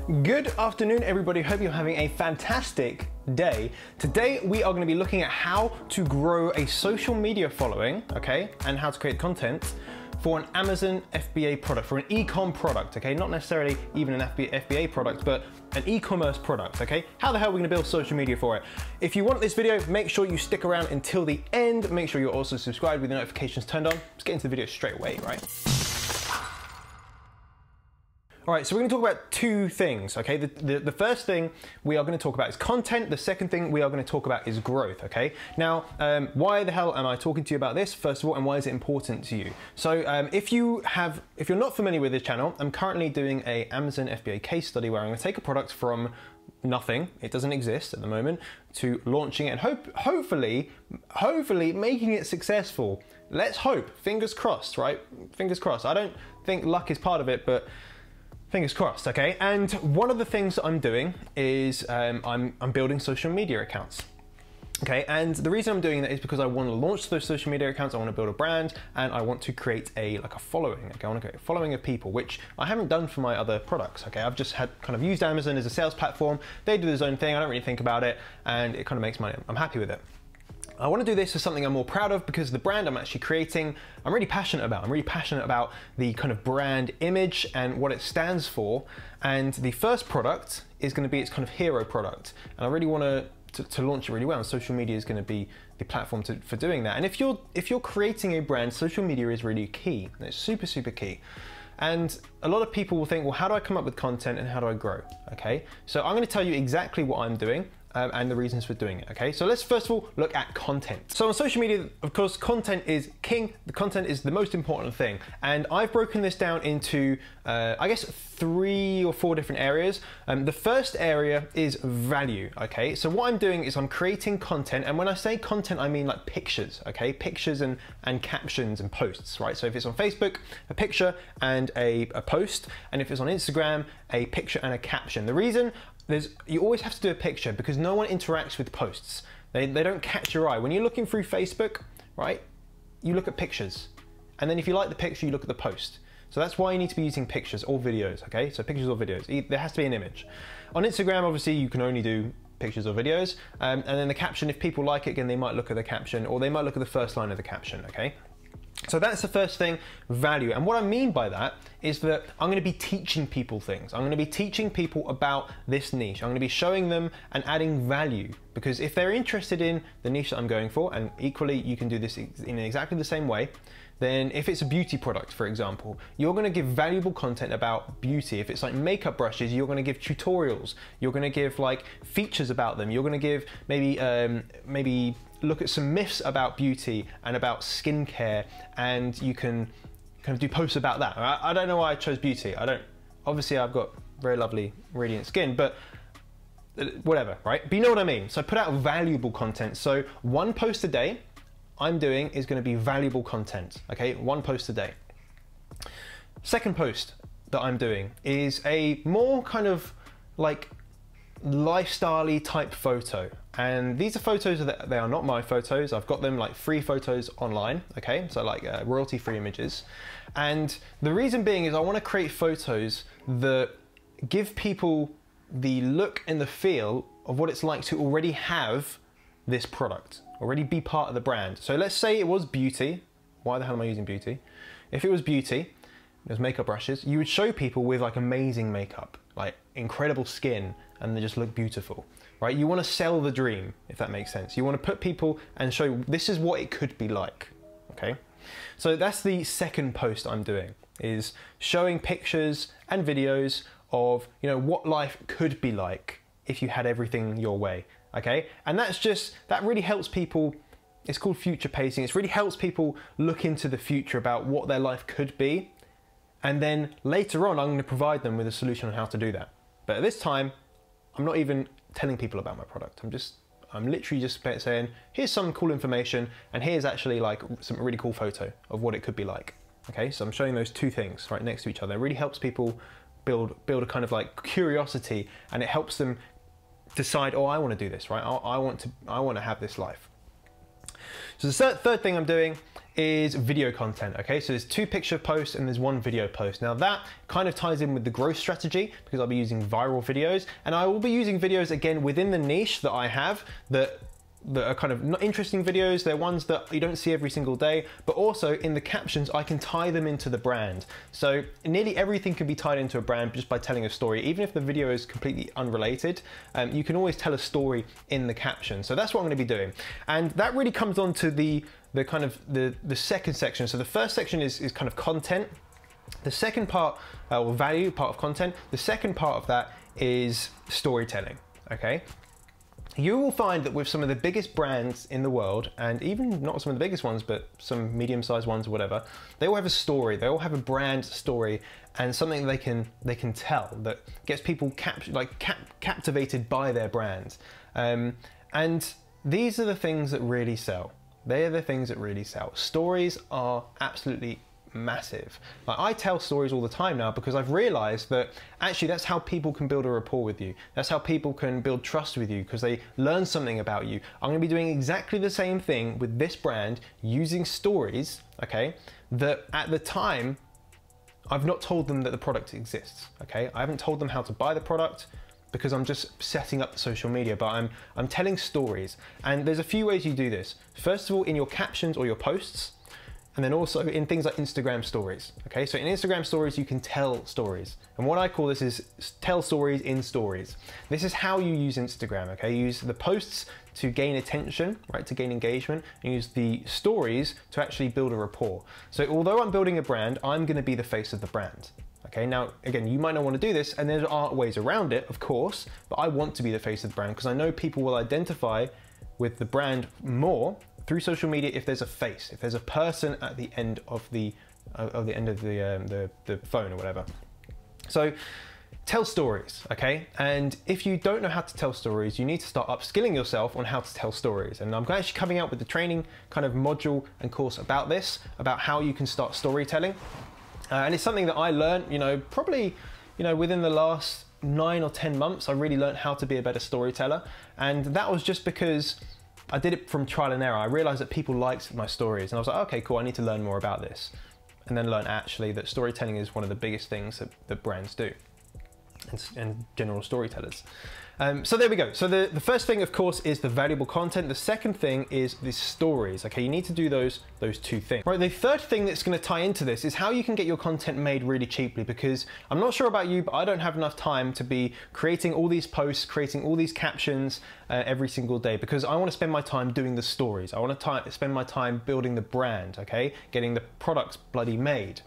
Good afternoon, everybody. Hope you're having a fantastic day. Today, we are going to be looking at how to grow a social media following, okay, and how to create content for an Amazon FBA product, for an e-com product, okay? Not necessarily even an FBA product, but an e-commerce product, okay? How the hell are we gonna build social media for it? If you want this video, make sure you stick around until the end. Make sure you're also subscribed with the notifications turned on. Let's get into the video straight away, right? All right, so we're gonna talk about two things, okay? The first thing we are gonna talk about is content. The second thing we are gonna talk about is growth, okay? Now, why the hell am I talking to you about this, first of all, and why is it important to you? So if you're not familiar with this channel, I'm currently doing a Amazon FBA case study where I'm gonna take a product from nothing, it doesn't exist at the moment, to launching it and hopefully making it successful. Let's hope, fingers crossed, right? Fingers crossed. I don't think luck is part of it, but fingers crossed, okay? And one of the things that I'm doing is I'm building social media accounts. Okay, and the reason I'm doing that is because I want to launch those social media accounts, I want to build a brand, and I want to create a following. Okay, I want to create a following of people, which I haven't done for my other products. Okay, I've just kind of used Amazon as a sales platform. They do their own thing. I don't really think about it, and it kind of makes money. I'm happy with it. I want to do this as something I'm more proud of because the brand I'm actually creating, I'm really passionate about. I'm really passionate about the kind of brand image and what it stands for. And the first product is going to be its kind of hero product. And I really want to launch it really well. And social media is going to be the platform for doing that. And if you're creating a brand, social media is really key. It's super, super key. And a lot of people will think, well, how do I come up with content and how do I grow? Okay, so I'm going to tell you exactly what I'm doing and the reasons for doing it, okay? So let's first of all look at content. So on social media, of course, content is king. The content is the most important thing. And I've broken this down into, I guess, 3 or 4 different areas. The first area is value, okay? So what I'm doing is I'm creating content, and when I say content, I mean like pictures, okay? Pictures and captions and posts, right? So if it's on Facebook, a picture and a post, and if it's on Instagram, a picture and a caption. The reason you always have to do a picture because no one interacts with posts. They don't catch your eye. When you're looking through Facebook, right, you look at pictures. And then if you like the picture, you look at the post. So that's why you need to be using pictures or videos, okay? So pictures or videos, there has to be an image. On Instagram, obviously, you can only do pictures or videos. And then the caption, if people like it, again, they might look at the caption or they might look at the first line of the caption, okay? So that's the first thing, value. And what I mean by that is that I'm going to be teaching people things. I'm going to be teaching people about this niche. I'm going to be showing them and adding value, because if they're interested in the niche that I'm going for, and equally you can do this in exactly the same way, then if it's a beauty product, for example, you're going to give valuable content about beauty. If it's like makeup brushes, you're going to give tutorials. You're going to give like features about them. You're going to give maybe look at some myths about beauty and about skincare, and you can kind of do posts about that. I don't know why I chose beauty. Obviously I've got very lovely, radiant skin, but whatever, right? But you know what I mean. So put out valuable content. So 1 post a day I'm doing is going to be valuable content, okay? 1 post a day. Second post that I'm doing is a more kind of like lifestyle-y type photo. And these are photos that they are not my photos. I've got them like free photos online, okay? So like royalty-free images. And the reason being is I want to create photos that give people the look and the feel of what it's like to already have this product, already be part of the brand. So let's say it was beauty. Why the hell am I using beauty? If it was beauty, there's makeup brushes, you would show people with like amazing makeup, like incredible skin, and they just look beautiful, right? You want to sell the dream, if that makes sense. You want to put people and show this is what it could be like, okay? So that's the second post I'm doing, is showing pictures and videos of, you know, what life could be like if you had everything your way, okay? And that really helps people. It's called future pacing. It really helps people look into the future about what their life could be. And then later on, I'm going to provide them with a solution on how to do that. But at this time, I'm not even telling people about my product. I'm literally just saying, here's some cool information, and here's actually like some really cool photo of what it could be like. Okay, so I'm showing those 2 things right next to each other. It really helps people build a kind of like curiosity, and it helps them decide, oh, I want to do this, right? I want to have this life. So the third thing I'm doing is video content, okay? So there's 2 picture posts and there's 1 video post. Now that kind of ties in with the growth strategy because I'll be using viral videos, and I will be using videos again within the niche that I have that are kind of not interesting videos. They're ones that you don't see every single day, but also in the captions, I can tie them into the brand. So nearly everything can be tied into a brand just by telling a story. Even if the video is completely unrelated, you can always tell a story in the caption. So that's what I'm gonna be doing. And that really comes on to the kind of the second section. So the first section is kind of content. The second part, or value part of content, the second part of that is storytelling, okay? You will find that with some of the biggest brands in the world, and even not some of the biggest ones, but some medium-sized ones or whatever, they all have a story. They all have a brand story and something they can tell that gets people captivated by their brand. And these are the things that really sell. They are the things that really sell. Stories are absolutely massive. Like, I tell stories all the time now because I've realized that actually that's how people can build a rapport with you. That's how people can build trust with you because they learn something about you. I'm going to be doing exactly the same thing with this brand using stories, okay, that at the time I've not told them that the product exists, okay? I haven't told them how to buy the product because I'm just setting up the social media, but I'm telling stories. And there's a few ways you do this. First of all, in your captions or your posts, and then also in things like Instagram stories, okay? So in Instagram stories, you can tell stories. And what I call this is tell stories in stories. This is how you use Instagram, okay? You use the posts to gain attention, right? To gain engagement, and use the stories to actually build a rapport. So although I'm building a brand, I'm gonna be the face of the brand. Okay, now again, you might not want to do this, and there are ways around it, of course, but I want to be the face of the brand because I know people will identify with the brand more through social media if there's a face, if there's a person at the end of the phone or whatever. So tell stories, okay? And if you don't know how to tell stories, you need to start upskilling yourself on how to tell stories. And I'm actually coming out with the training kind of module and course about this, about how you can start storytelling. And it's something that I learned, probably, within the last 9 or 10 months, I really learned how to be a better storyteller. And that was just because I did it from trial and error. I realized that people liked my stories and I was like, okay, cool, I need to learn more about this. And then learn actually that storytelling is one of the biggest things that brands do and general storytellers. So there we go. So the first thing, of course, is the valuable content. The second thing is the stories. Okay, you need to do those 2 things. Right, the third thing that's going to tie into this is how you can get your content made really cheaply, because I'm not sure about you, but I don't have enough time to be creating all these posts, creating all these captions every single day, because I want to spend my time doing the stories. I want to spend my time building the brand, okay, getting the products bloody made.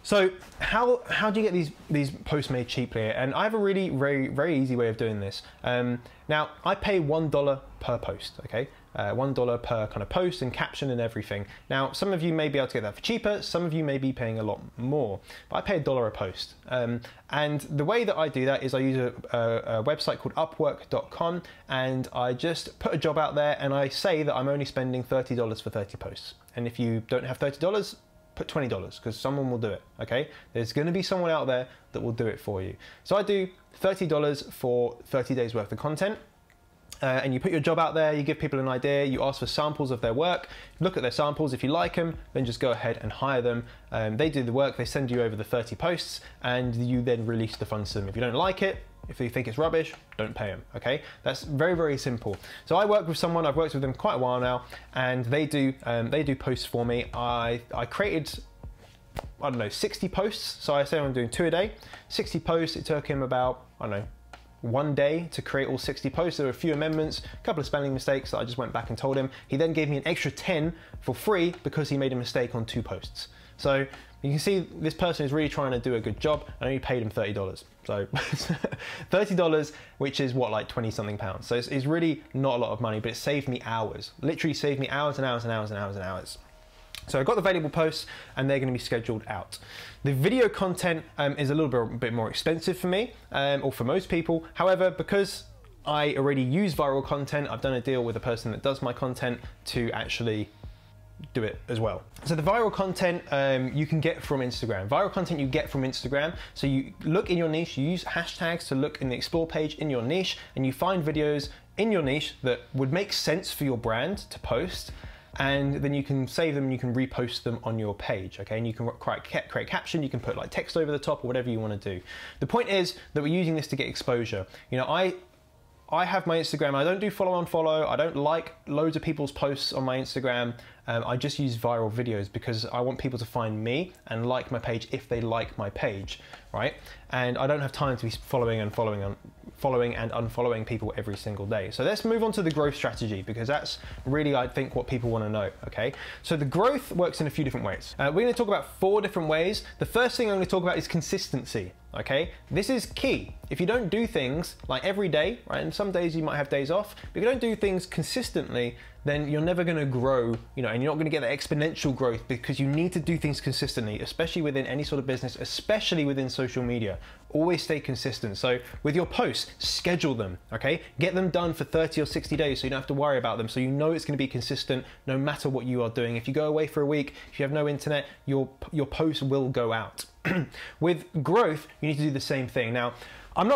So how do you get these posts made cheaply? And I have a really very easy way of doing this. Now I pay $1 per post, okay? $1 per kind of post and caption and everything. Now some of you may be able to get that for cheaper, some of you may be paying a lot more, but I pay $1 a post. And the way that I do that is I use a website called Upwork.com, and I just put a job out there and I say that I'm only spending $30 for 30 posts. And if you don't have $30, put $20 because someone will do it, okay? There's gonna be someone out there that will do it for you. So I do $30 for 30 days worth of content. And you put your job out there, you give people an idea, you ask for samples of their work, look at their samples. If you like them, then just go ahead and hire them. They do the work, they send you over the 30 posts, and you then release the funds to them. If you don't like it, if you think it's rubbish, don't pay them, okay? That's very simple. So I work with someone, I've worked with them quite a while now, and they do posts for me. I created, I don't know, 60 posts. So I say I'm doing 2 a day. 60 posts, it took him about, I don't know, 1 day to create all 60 posts. There were a few amendments, a couple of spelling mistakes that I just went back and told him. He then gave me an extra 10 for free because he made a mistake on 2 posts. So you can see this person is really trying to do a good job. I only paid him $30. So $30, which is what, like 20 something pounds. So it's really not a lot of money, but it saved me hours. Literally saved me hours and hours and hours and hours and hours. So I got the valuable posts and they're going to be scheduled out. The video content is a little bit more expensive for me, or for most people. However, because I already use viral content, I've done a deal with a person that does my content to actually do it as well. So the viral content you can get from Instagram. Viral content you get from Instagram. So you look in your niche, you use hashtags to look in the explore page in your niche, and you find videos in your niche that would make sense for your brand to post. and then you can save them and you can repost them on your page, okay? And you can create caption, you can put like text over the top or whatever you want to do. The point is that we're using this to get exposure. You know, I have my Instagram, I don't do follow on follow, I don't like loads of people's posts on my Instagram. I just use viral videos because I want people to find me and like my page if they like my page, right? And I don't have time to be following and unfollowing people every single day. So let's move on to the growth strategy, because that's really, I think, what people want to know, okay? So the growth works in a few different ways. We're going to talk about 4 different ways. The first thing I'm going to talk about is consistency, okay? This is key. If you don't do things like every day, right, and some days you might have days off, but if you don't do things consistently, then you're never going to grow, you know, and you're not going to get that exponential growth, because you need to do things consistently, especially within any sort of business, especially within social media. Always stay consistent. So with your posts, schedule them, okay? Get them done for 30 or 60 days so you don't have to worry about them. So you know it's going to be consistent no matter what you are doing. If you go away for a week, if you have no internet, your posts will go out. With growth, you need to do the same thing. Now,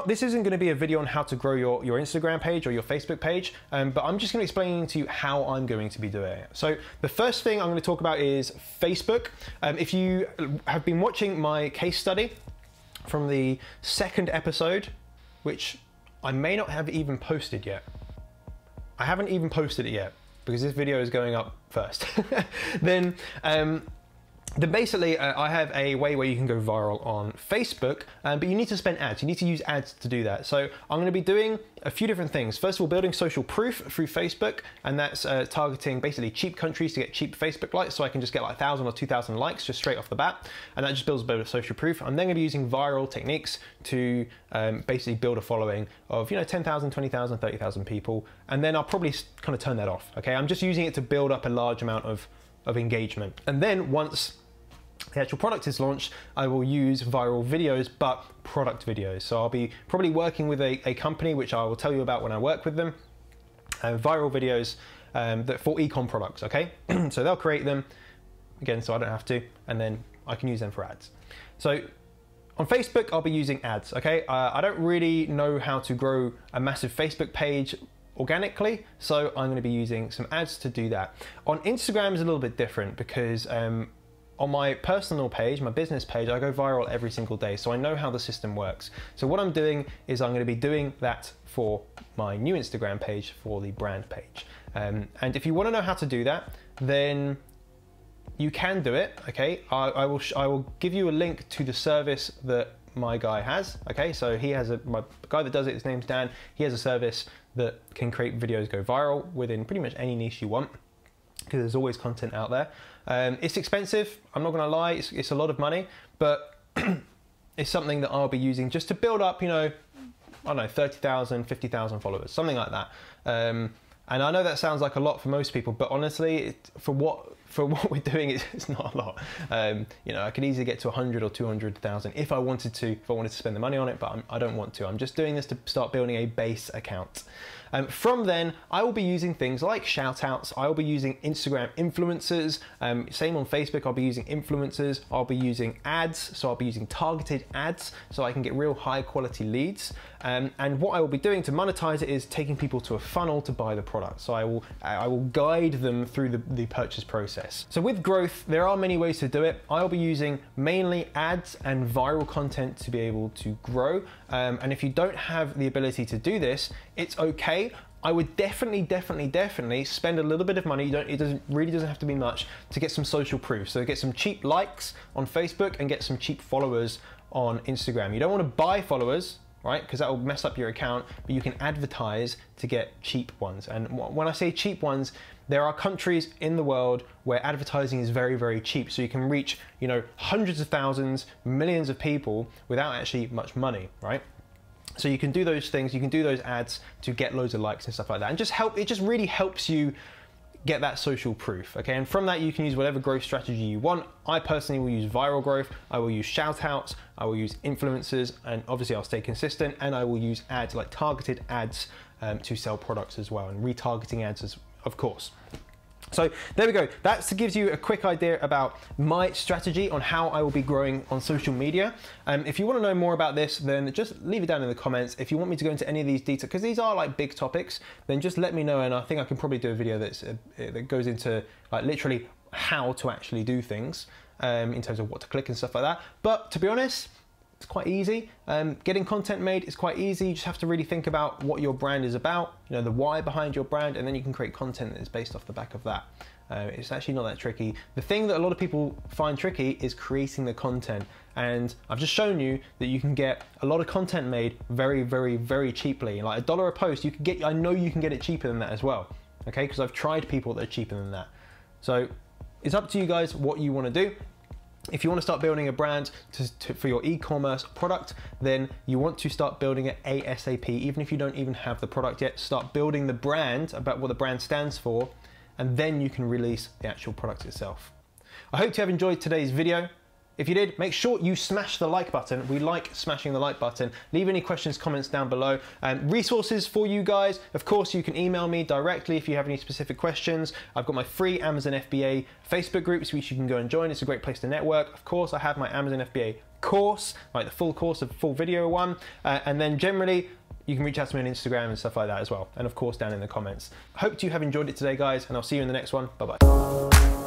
this isn't going to be a video on how to grow your Instagram page or your Facebook page, but I'm just going to explain to you how I'm going to be doing it. So the first thing I'm going to talk about is Facebook. If you have been watching my case study from the 2nd episode, which I may not have even posted yet. I haven't even posted it yet because this video is going up first. Then basically, I have a way where you can go viral on Facebook, but you need to spend ads. You need to use ads to do that. So I'm going to be doing a few different things. First of all, building social proof through Facebook, and that's targeting basically cheap countries to get cheap Facebook likes, so I can just get like 1,000 or 2,000 likes just straight off the bat, and that just builds a bit of social proof. I'm then going to be using viral techniques to basically build a following of, you know, 10,000, 20,000, 30,000 people, and then I'll probably kind of turn that off. Okay, I'm just using it to build up a large amount of engagement, and then once the actual product is launched, I will use viral videos, but product videos. So I'll be probably working with a company, which I will tell you about when I work with them, viral videos that for e-com products, okay? So they'll create them, again, so I don't have to, and then I can use them for ads. So on Facebook, I'll be using ads, okay? I don't really know how to grow a massive Facebook page organically, so I'm going to be using some ads to do that. On Instagram is a little bit different because on my personal page, my business page, I go viral every single day, so I know how the system works. So what I'm doing is I'm going to be doing that for my new Instagram page, for the brand page. And if you want to know how to do that, then you can do it, okay? I will give you a link to the service that my guy has, okay? So he has my guy that does it, his name's Dan. He has a service that can create videos go viral within pretty much any niche you want, because there's always content out there. It's expensive, I'm not gonna lie, it's a lot of money, but it's something that I'll be using just to build up, you know, I don't know, 30,000, 50,000 followers, something like that. And I know that sounds like a lot for most people, but honestly, for what we're doing, it's not a lot. You know, I could easily get to 100 or 200,000 if I wanted to spend the money on it, but I don't want to. I'm just doing this to start building a base account. From then, I will be using things like shout outs. I will be using Instagram influencers. Same on Facebook, I'll be using influencers. I'll be using ads. So I'll be using targeted ads so I can get real high quality leads. And what I will be doing to monetize it is taking people to a funnel to buy the product. So I will guide them through the purchase process. So with growth, there are many ways to do it. I'll be using mainly ads and viral content to be able to grow. And if you don't have the ability to do this, it's okay. I would definitely spend a little bit of money. It really doesn't have to be much to get some social proof. So get some cheap likes on Facebook and get some cheap followers on Instagram. You don't want to buy followers, right? Because that will mess up your account, but you can advertise to get cheap ones. And when I say cheap ones, there are countries in the world where advertising is very, very cheap. So you can reach, you know, hundreds of thousands, millions of people without actually much money, right? So you can do those things, you can do those ads to get loads of likes and stuff like that. And it just really helps you get that social proof, okay? And from that, you can use whatever growth strategy you want. I personally will use viral growth, I will use shout outs, I will use influencers, and obviously I'll stay consistent, and I will use ads, like targeted ads to sell products as well, and retargeting ads, of course. So there we go. That gives you a quick idea about my strategy on how I will be growing on social media. If you want to know more about this, then just leave it down in the comments. If you want me to go into any of these details, because these are like big topics, then just let me know, and I think I can probably do a video that goes into like literally how to actually do things in terms of what to click and stuff like that. But to be honest, it's quite easy. Getting content made is quite easy. You just have to really think about what your brand is about, you know, the why behind your brand, and then you can create content that is based off the back of that. It's actually not that tricky. The thing that a lot of people find tricky is creating the content. And I've just shown you that you can get a lot of content made very, very, very cheaply. Like $1 a post, you can get, I know you can get it cheaper than that as well. Okay, because I've tried people that are cheaper than that. So it's up to you guys what you want to do. If you want to start building a brand for your e-commerce product, then you want to start building it ASAP. Even if you don't even have the product yet, start building the brand, about what the brand stands for, and then you can release the actual product itself. I hope you have enjoyed today's video. If you did, make sure you smash the like button. We like smashing the like button. Leave any questions, comments down below. Resources for you guys. Of course, you can email me directly if you have any specific questions. I've got my free Amazon FBA Facebook groups, which you can go and join. It's a great place to network. Of course, I have my Amazon FBA course, like the full course, a full video one. And then generally, you can reach out to me on Instagram and stuff like that as well. And of course, down in the comments. Hope you have enjoyed it today, guys, and I'll see you in the next one. Bye-bye.